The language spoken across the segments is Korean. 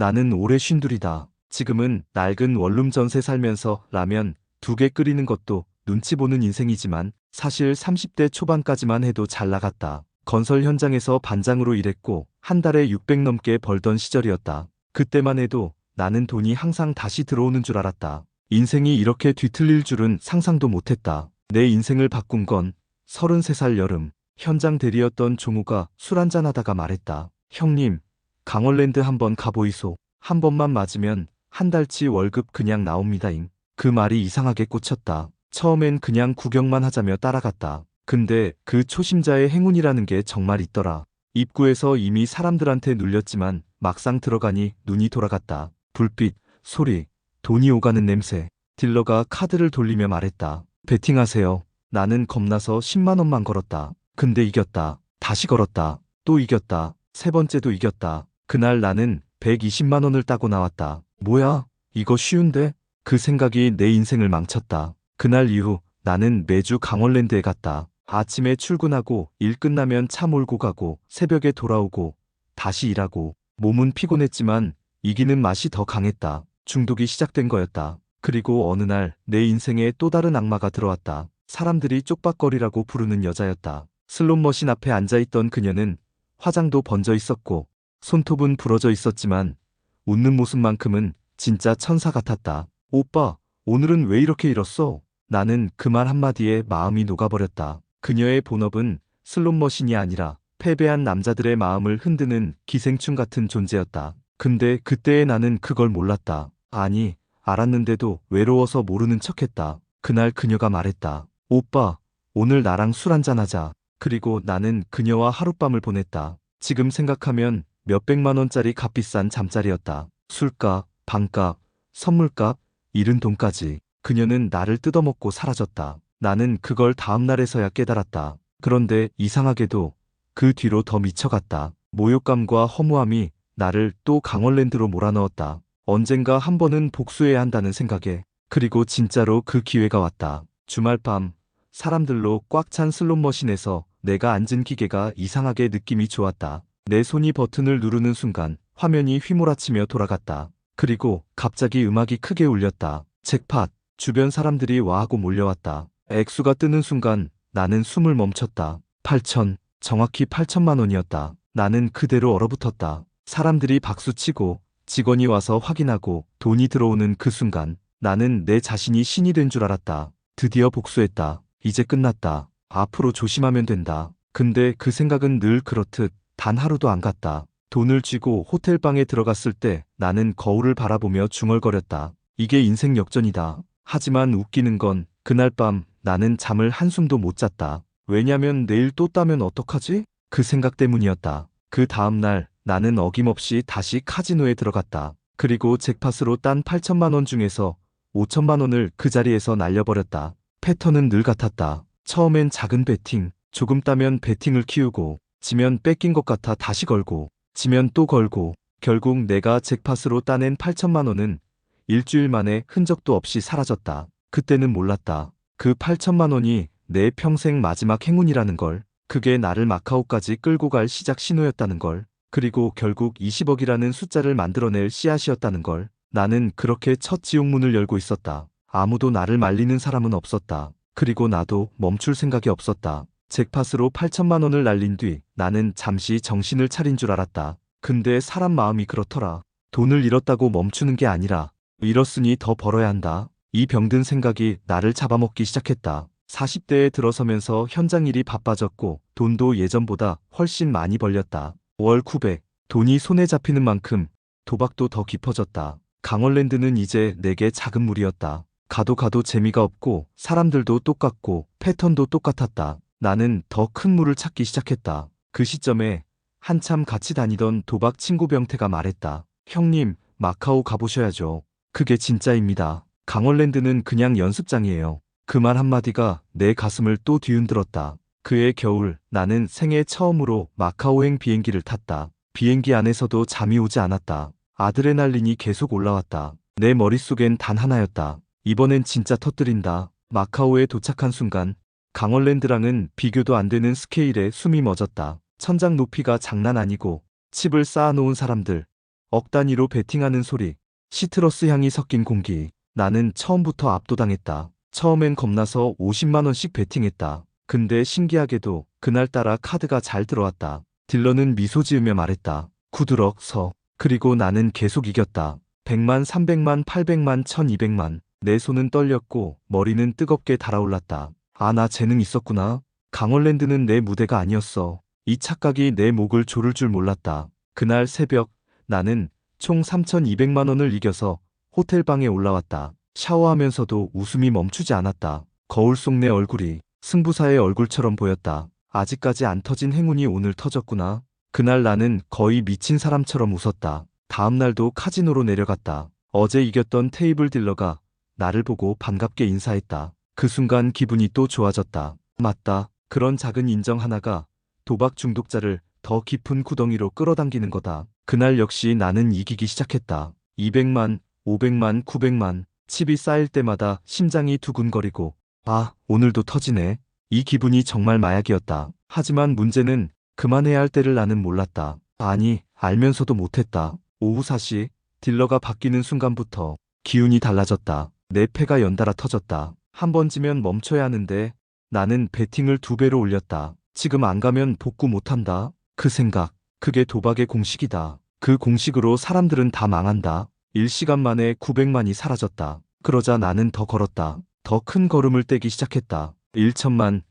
나는 올해 쉰둘이다. 지금은 낡은 원룸 전세 살면서 라면 2개 끓이는 것도 눈치 보는 인생이지만 사실 30대 초반까지만 해도 잘 나갔다. 건설 현장에서 반장으로 일했고 한 달에 600 넘게 벌던 시절이었다. 그때만 해도 나는 돈이 항상 다시 들어오는 줄 알았다. 인생이 이렇게 뒤틀릴 줄은 상상도 못했다. 내 인생을 바꾼 건 33살 여름, 현장 대리였던 종우가 술 한잔 하다가 말했다. 형님, 강원랜드 한번 가보이소. 한 번만 맞으면 한 달치 월급 그냥 나옵니다잉. 그 말이 이상하게 꽂혔다. 처음엔 그냥 구경만 하자며 따라갔다. 근데 그 초심자의 행운이라는 게 정말 있더라. 입구에서 이미 사람들한테 눌렸지만 막상 들어가니 눈이 돌아갔다. 불빛, 소리, 돈이 오가는 냄새. 딜러가 카드를 돌리며 말했다. 베팅하세요. 나는 겁나서 10만 원만 걸었다. 근데 이겼다. 다시 걸었다. 또 이겼다. 세 번째도 이겼다. 그날 나는 120만 원을 따고 나왔다. 뭐야? 이거 쉬운데? 그 생각이 내 인생을 망쳤다. 그날 이후 나는 매주 강원랜드에 갔다. 아침에 출근하고 일 끝나면 차 몰고 가고 새벽에 돌아오고 다시 일하고 몸은 피곤했지만 이기는 맛이 더 강했다. 중독이 시작된 거였다. 그리고 어느 날 내 인생에 또 다른 악마가 들어왔다. 사람들이 쪽박거리라고 부르는 여자였다. 슬롯머신 앞에 앉아있던 그녀는 화장도 번져 있었고 손톱은 부러져 있었지만 웃는 모습만큼은 진짜 천사 같았다. 오빠, 오늘은 왜 이렇게 일었어? 나는 그 말 한마디에 마음이 녹아버렸다. 그녀의 본업은 슬롯머신이 아니라 패배한 남자들의 마음을 흔드는 기생충 같은 존재였다. 근데 그때의 나는 그걸 몰랐다. 아니, 알았는데도 외로워서 모르는 척했다. 그날 그녀가 말했다. 오빠, 오늘 나랑 술 한잔하자. 그리고 나는 그녀와 하룻밤을 보냈다. 지금 생각하면 몇백만 원짜리 값비싼 잠자리였다. 술값, 방값, 선물값, 잃은 돈까지. 그녀는 나를 뜯어먹고 사라졌다. 나는 그걸 다음 날에서야 깨달았다. 그런데 이상하게도 그 뒤로 더 미쳐갔다. 모욕감과 허무함이 나를 또 강원랜드로 몰아넣었다. 언젠가 한 번은 복수해야 한다는 생각에. 그리고 진짜로 그 기회가 왔다. 주말 밤 사람들로 꽉 찬 슬롯머신에서 내가 앉은 기계가 이상하게 느낌이 좋았다. 내 손이 버튼을 누르는 순간 화면이 휘몰아치며 돌아갔다. 그리고 갑자기 음악이 크게 울렸다. 잭팟. 주변 사람들이 와하고 몰려왔다. 액수가 뜨는 순간 나는 숨을 멈췄다. 8천, 정확히 8천만 원이었다. 나는 그대로 얼어붙었다. 사람들이 박수치고 직원이 와서 확인하고 돈이 들어오는 그 순간 나는 내 자신이 신이 된 줄 알았다. 드디어 복수했다. 이제 끝났다. 앞으로 조심하면 된다. 근데 그 생각은 늘 그렇듯 단 하루도 안 갔다. 돈을 쥐고 호텔방에 들어갔을 때 나는 거울을 바라보며 중얼거렸다. 이게 인생 역전이다. 하지만 웃기는 건 그날 밤 나는 잠을 한숨도 못 잤다. 왜냐면 내일 또 따면 어떡하지? 그 생각 때문이었다. 그 다음 날 나는 어김없이 다시 카지노에 들어갔다. 그리고 잭팟으로 딴 8천만 원 중에서 5천만 원을 그 자리에서 날려버렸다. 패턴은 늘 같았다. 처음엔 작은 베팅, 조금 따면 베팅을 키우고 지면 뺏긴 것 같아 다시 걸고 지면 또 걸고 결국 내가 잭팟으로 따낸 8천만 원은 일주일 만에 흔적도 없이 사라졌다. 그때는 몰랐다. 그 8천만 원이 내 평생 마지막 행운이라는 걸. 그게 나를 마카오까지 끌고 갈 시작 신호였다는 걸. 그리고 결국 20억이라는 숫자를 만들어낼 씨앗이었다는 걸. 나는 그렇게 첫 지옥문을 열고 있었다. 아무도 나를 말리는 사람은 없었다. 그리고 나도 멈출 생각이 없었다. 잭팟으로 8천만 원을 날린 뒤 나는 잠시 정신을 차린 줄 알았다. 근데 사람 마음이 그렇더라. 돈을 잃었다고 멈추는 게 아니라 잃었으니 더 벌어야 한다. 이 병든 생각이 나를 잡아먹기 시작했다. 40대에 들어서면서 현장 일이 바빠졌고 돈도 예전보다 훨씬 많이 벌렸다. 월 900. 돈이 손에 잡히는 만큼 도박도 더 깊어졌다. 강원랜드는 이제 내게 작은 물이었다. 가도 가도 재미가 없고 사람들도 똑같고 패턴도 똑같았다. 나는 더 큰 물을 찾기 시작했다. 그 시점에 한참 같이 다니던 도박 친구 병태가 말했다. 형님, 마카오 가보셔야죠. 그게 진짜입니다. 강원랜드는 그냥 연습장이에요. 그 말 한마디가 내 가슴을 또 뒤흔들었다. 그해 겨울 나는 생애 처음으로 마카오행 비행기를 탔다. 비행기 안에서도 잠이 오지 않았다. 아드레날린이 계속 올라왔다. 내 머릿속엔 단 하나였다. 이번엔 진짜 터뜨린다. 마카오에 도착한 순간 강원랜드랑은 비교도 안 되는 스케일에 숨이 멎었다. 천장 높이가 장난 아니고 칩을 쌓아놓은 사람들, 억 단위로 베팅하는 소리, 시트러스 향이 섞인 공기. 나는 처음부터 압도당했다. 처음엔 겁나서 50만 원씩 베팅했다. 근데 신기하게도 그날따라 카드가 잘 들어왔다. 딜러는 미소 지으며 말했다. 굿드럭 서. 그리고 나는 계속 이겼다. 100만, 300만, 800만, 1200만. 내 손은 떨렸고 머리는 뜨겁게 달아올랐다. 아, 나 재능 있었구나. 강원랜드는 내 무대가 아니었어. 이 착각이 내 목을 조를 줄 몰랐다. 그날 새벽 나는 총 3200만 원을 이겨서 호텔방에 올라왔다. 샤워하면서도 웃음이 멈추지 않았다. 거울 속 내 얼굴이 승부사의 얼굴처럼 보였다. 아직까지 안 터진 행운이 오늘 터졌구나. 그날 나는 거의 미친 사람처럼 웃었다. 다음 날도 카지노로 내려갔다. 어제 이겼던 테이블 딜러가 나를 보고 반갑게 인사했다. 그 순간 기분이 또 좋아졌다. 맞다. 그런 작은 인정 하나가 도박 중독자를 더 깊은 구덩이로 끌어당기는 거다. 그날 역시 나는 이기기 시작했다. 200만, 500만, 900만. 칩이 쌓일 때마다 심장이 두근거리고 아, 오늘도 터지네. 이 기분이 정말 마약이었다. 하지만 문제는 그만해야 할 때를 나는 몰랐다. 아니, 알면서도 못했다. 오후 4시 딜러가 바뀌는 순간부터 기운이 달라졌다. 내 패가 연달아 터졌다. 한 번 지면 멈춰야 하는데 나는 베팅을 2배로 올렸다. 지금 안 가면 복구 못한다. 그 생각, 그게 도박의 공식이다. 그 공식으로 사람들은 다 망한다. 1시간 만에 900만이 사라졌다. 그러자 나는 더 걸었다. 더 큰 걸음을 떼기 시작했다. 1천만,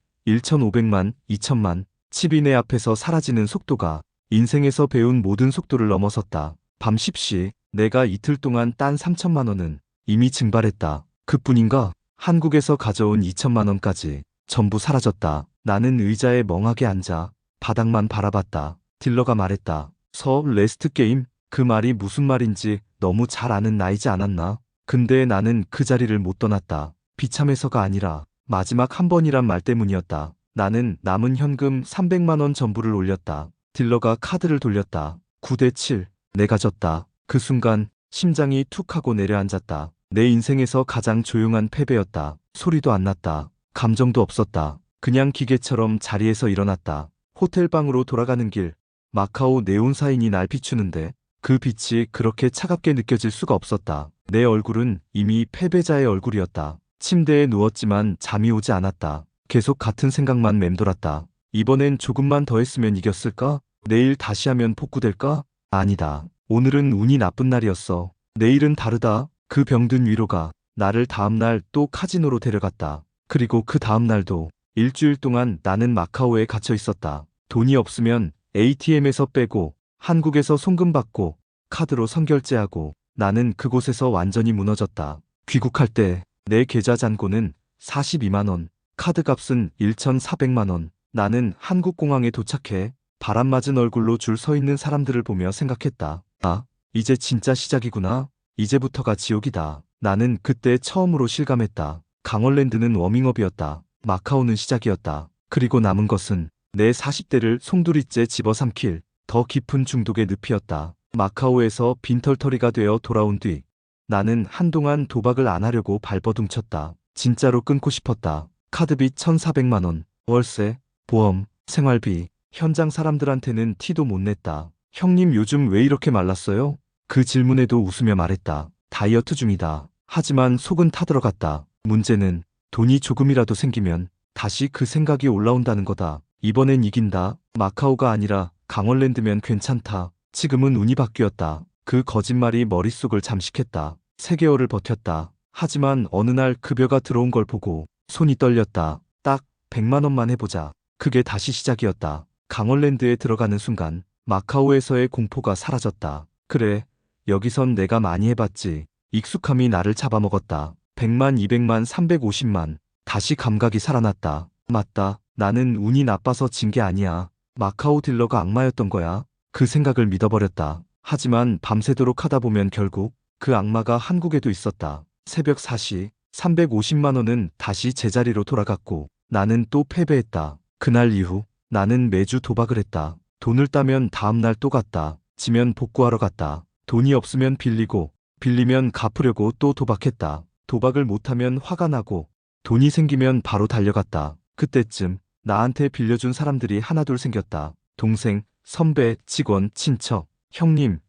1,500만, 2천만. 칩이 내 앞에서 사라지는 속도가 인생에서 배운 모든 속도를 넘어섰다. 밤 10시 내가 이틀 동안 딴 3천만 원은 이미 증발했다. 그뿐인가? 한국에서 가져온 2천만 원까지 전부 사라졌다. 나는 의자에 멍하게 앉아 바닥만 바라봤다. 딜러가 말했다. 서 레스트 게임? 그 말이 무슨 말인지 너무 잘 아는 나이지 않았나? 근데 나는 그 자리를 못 떠났다. 비참해서가 아니라 마지막 한 번이란 말 때문이었다. 나는 남은 현금 300만 원 전부를 올렸다. 딜러가 카드를 돌렸다. 9대 7. 내가 졌다. 그 순간 심장이 툭 하고 내려앉았다. 내 인생에서 가장 조용한 패배였다. 소리도 안 났다. 감정도 없었다. 그냥 기계처럼 자리에서 일어났다. 호텔방으로 돌아가는 길, 마카오 네온 사인이 날 비추는데 그 빛이 그렇게 차갑게 느껴질 수가 없었다. 내 얼굴은 이미 패배자의 얼굴이었다. 침대에 누웠지만 잠이 오지 않았다. 계속 같은 생각만 맴돌았다. 이번엔 조금만 더 했으면 이겼을까? 내일 다시 하면 복구될까? 아니다. 오늘은 운이 나쁜 날이었어. 내일은 다르다. 그 병든 위로가 나를 다음날 또 카지노로 데려갔다. 그리고 그 다음날도 일주일 동안 나는 마카오에 갇혀 있었다. 돈이 없으면 ATM에서 빼고 한국에서 송금받고 카드로 선결제하고 나는 그곳에서 완전히 무너졌다. 귀국할 때 내 계좌 잔고는 42만 원, 카드값은 1,400만 원. 나는 한국공항에 도착해 바람 맞은 얼굴로 줄 서 있는 사람들을 보며 생각했다. 아, 이제 진짜 시작이구나. 이제부터가 지옥이다. 나는 그때 처음으로 실감했다. 강원랜드는 워밍업이었다. 마카오는 시작이었다. 그리고 남은 것은 내 40대를 송두리째 집어삼킬 더 깊은 중독의 늪이었다. 마카오에서 빈털터리가 되어 돌아온 뒤 나는 한동안 도박을 안 하려고 발버둥쳤다. 진짜로 끊고 싶었다. 카드비 1,400만 원, 월세, 보험, 생활비, 현장 사람들한테는 티도 못 냈다. 형님 요즘 왜 이렇게 말랐어요? 그 질문에도 웃으며 말했다. 다이어트 중이다. 하지만 속은 타들어갔다. 문제는 돈이 조금이라도 생기면 다시 그 생각이 올라온다는 거다. 이번엔 이긴다. 마카오가 아니라 강원랜드면 괜찮다. 지금은 운이 바뀌었다. 그 거짓말이 머릿속을 잠식했다. 3개월을 버텼다. 하지만 어느 날 급여가 들어온 걸 보고 손이 떨렸다. 딱 100만 원만 해보자. 그게 다시 시작이었다. 강원랜드에 들어가는 순간 마카오에서의 공포가 사라졌다. 그래, 여기선 내가 많이 해봤지. 익숙함이 나를 잡아먹었다. 100만, 200만, 350만. 다시 감각이 살아났다. 맞다. 나는 운이 나빠서 진 게 아니야. 마카오 딜러가 악마였던 거야. 그 생각을 믿어버렸다. 하지만 밤새도록 하다 보면 결국 그 악마가 한국에도 있었다. 새벽 4시 350만 원은 다시 제자리로 돌아갔고 나는 또 패배했다. 그날 이후 나는 매주 도박을 했다. 돈을 따면 다음날 또 갔다. 지면 복구하러 갔다. 돈이 없으면 빌리고 빌리면 갚으려고 또 도박했다. 도박을 못하면 화가 나고 돈이 생기면 바로 달려갔다. 그때쯤 나한테 빌려준 사람들이 하나둘 생겼다. 동생, 선배, 직원, 친척. 형님,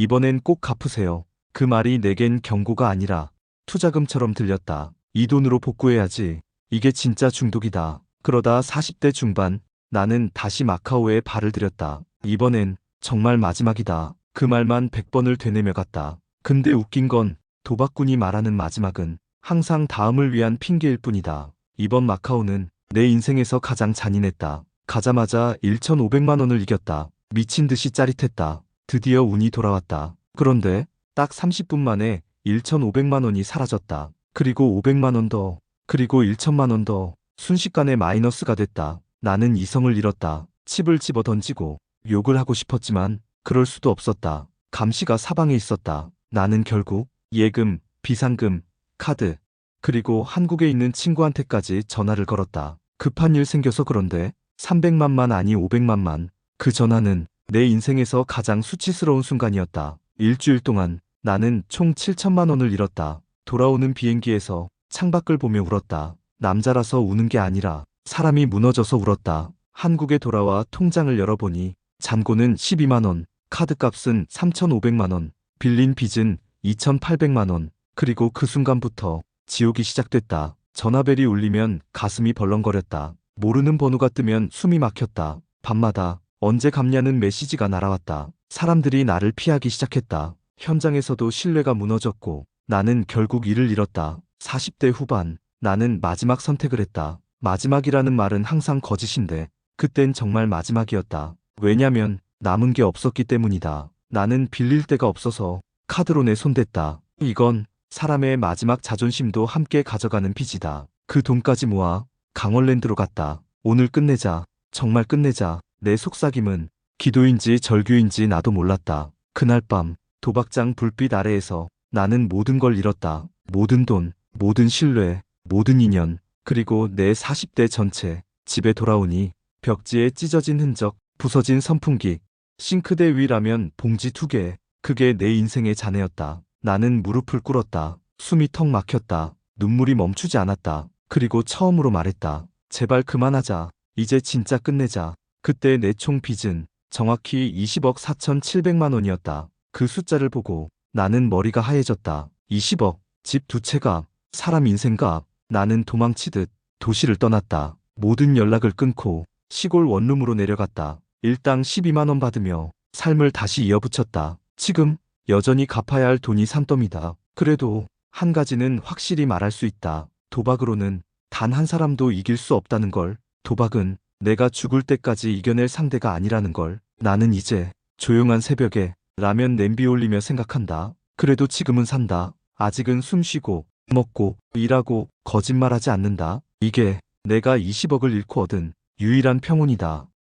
이번엔 꼭 갚으세요. 그 말이 내겐 경고가 아니라 투자금처럼 들렸다. 이 돈으로 복구해야지. 이게 진짜 중독이다. 그러다 40대 중반 나는 다시 마카오에 발을 들였다. 이번엔 정말 마지막이다. 그 말만 100번을 되뇌며 갔다. 근데 웃긴 건 도박꾼이 말하는 마지막은 항상 다음을 위한 핑계일 뿐이다. 이번 마카오는 내 인생에서 가장 잔인했다. 가자마자 1,500만 원을 이겼다. 미친 듯이 짜릿했다. 드디어 운이 돌아왔다. 그런데 딱 30분 만에 1,500만 원이 사라졌다. 그리고 500만 원 더, 그리고 1,000만 원 더, 순식간에 마이너스가 됐다. 나는 이성을 잃었다. 칩을 집어 던지고 욕을 하고 싶었지만 그럴 수도 없었다. 감시가 사방에 있었다. 나는 결국 예금, 비상금, 카드, 그리고 한국에 있는 친구한테까지 전화를 걸었다. 급한 일 생겨서 그런데 300만만 아니 500만만. 그 전화는 내 인생에서 가장 수치스러운 순간이었다. 일주일 동안 나는 총 7천만 원을 잃었다. 돌아오는 비행기에서 창밖을 보며 울었다. 남자라서 우는 게 아니라 사람이 무너져서 울었다. 한국에 돌아와 통장을 열어보니 잔고는 12만 원, 카드값은 3,500만 원, 빌린 빚은 2,800만 원. 그리고 그 순간부터 지옥이 시작됐다. 전화벨이 울리면 가슴이 벌렁거렸다. 모르는 번호가 뜨면 숨이 막혔다. 밤마다 언제 갚냐는 메시지가 날아왔다. 사람들이 나를 피하기 시작했다. 현장에서도 신뢰가 무너졌고 나는 결국 일을 잃었다. 40대 후반 나는 마지막 선택을 했다. 마지막이라는 말은 항상 거짓인데 그땐 정말 마지막이었다. 왜냐면 남은 게 없었기 때문이다. 나는 빌릴 데가 없어서 카드로 내 손 댔다. 이건 사람의 마지막 자존심도 함께 가져가는 빚이다. 그 돈까지 모아 강원랜드로 갔다. 오늘 끝내자. 정말 끝내자. 내 속삭임은 기도인지 절규인지 나도 몰랐다. 그날 밤 도박장 불빛 아래에서 나는 모든 걸 잃었다. 모든 돈, 모든 신뢰, 모든 인연, 그리고 내 40대 전체. 집에 돌아오니 벽지에 찢어진 흔적, 부서진 선풍기, 싱크대 위 라면 봉지 2개. 그게 내 인생의 잔해였다. 나는 무릎을 꿇었다. 숨이 턱 막혔다. 눈물이 멈추지 않았다. 그리고 처음으로 말했다. 제발 그만하자. 이제 진짜 끝내자. 그때 내 총 빚은 정확히 20억 4,700만 원이었다. 그 숫자를 보고 나는 머리가 하얘졌다. 20억, 집 2채가, 사람 인생가. 나는 도망치듯 도시를 떠났다. 모든 연락을 끊고 시골 원룸으로 내려갔다. 일당 12만 원 받으며 삶을 다시 이어붙였다. 지금 여전히 갚아야 할 돈이 산더미다. 그래도 한 가지는 확실히 말할 수 있다. 도박으로는 단 한 사람도 이길 수 없다는 걸. 도박은 내가 죽을 때까지 이겨낼 상대가 아니라는 걸. 나는 이제 조용한 새벽에 라면 냄비 올리며 생각한다. 그래도 지금은 산다. 아직은 숨쉬고 먹고 일하고 거짓말하지 않는다. 이게 내가 20억을 잃고 얻은 유일한 평온이다.